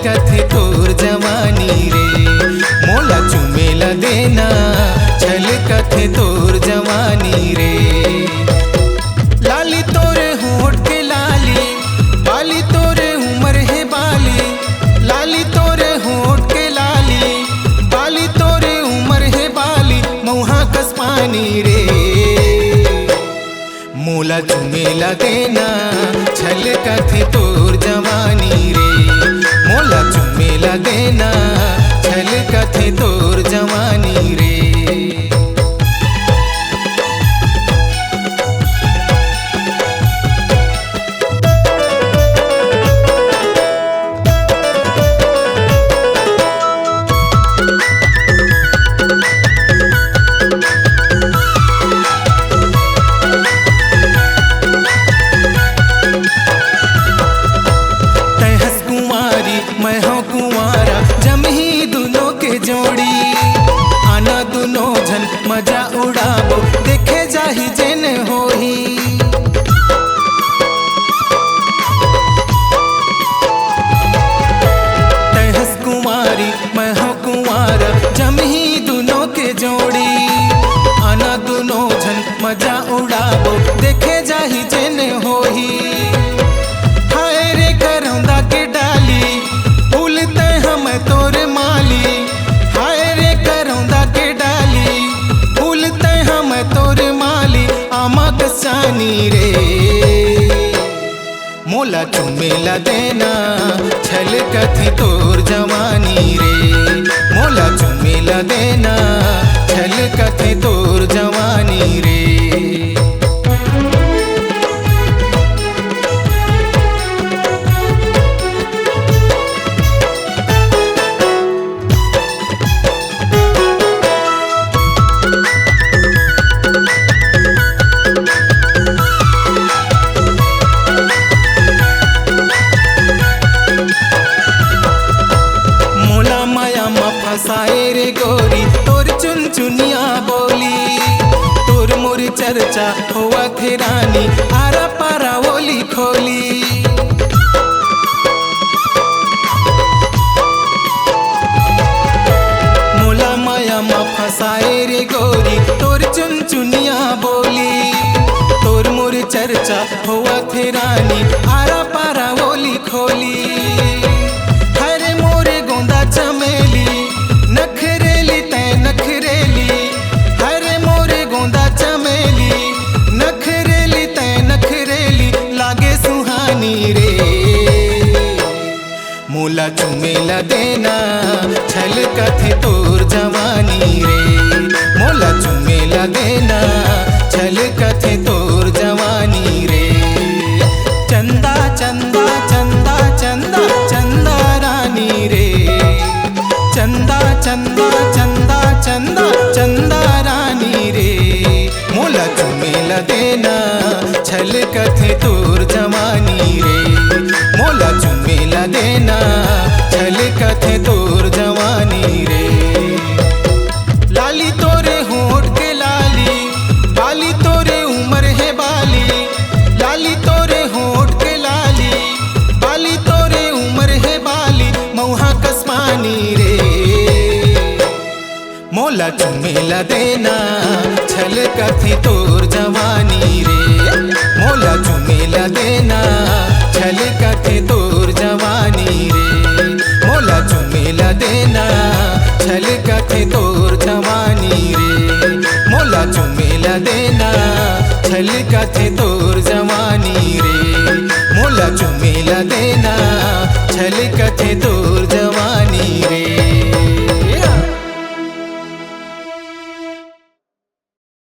कथे तोर जवानी रे। मोला चुमेला देना छल कथे तोर जवानी रे। लाली तोरे होठ के लाली, बाली तोरे उमर है बाली। लाली तोरे होठ के लाली, बाली तोरे उमर है बाली। मौहा कस पानी रे। मोला चुमेला देना छल कथे तोर जवानी रे। मोला चुमेला देना छल कथे तोर जवानी रे। मैं हूँ कुंवारा जमही दोनों के जोड़ी। आना दोनों झन मजा उड़ाबो देखे जाही जेन होही। तहस कुंवारी मैं हूँ कुंवारा जमही दोनों के जोड़ी। आना दोनों झन मजा उड़ाबो देखे जाही जेन होही। हाय रे करौंदा के डाली तोर माली। हाय रे करौंदा के डाली भूलते हम तोर माली। आमा कसानी रे। मोला चुमेला देना छल कथे तोर जवानी रे। मोला चुमेला देना छल कथे तोर जवानी रे। फसाए रे गोरी तोर चुनचुनिया बोली। तोर मोर चर्चा हुआ थे रानी आरा पारा ओली खोली। मोला माया मा फसाए रे गोरी तोर चुनचुनिया बोली। तोर मोर चर्चा हुआ थे रानी आरा पारा ओली खोली। हरे मोरे गोंदा चमेली नखरेली तै नखरेली। हरे मोरे गोंदा चमेली नखरेली तै नखरेली। लागे सुहानी रे। मोला चुमेला देना छल कथे तोर जवानी रे। मोला चुमेला देना छल कथे तोर जवानी रे। चंदा चंदा चंदा चंदा चंदा रानी रे। चंदा चंदा चंदा चंदा चंदा रानी रे। मोला चुमेला देना छल कथे तोर जवानी रे। मोला चुमेला देना छल कथे तोर जवानी रे। लाली तोरे होठ के लाली, बाली तोरे उमर है बाली। लाली तोरे होठ के लाली, बाली तोरे उमर है बाली। मौहा कस पानी रे। मोला चुमेला देना छल कथे तोर जवानी रे। मोला चुमेला देना छल कथे तोर जवानी रे। मोला चुमेला देना छल कथे तोर जवानी रे। मोला चुमेला देना छल कथे तोर जवानी रे। मोला चुमेला देना छल कथे तोर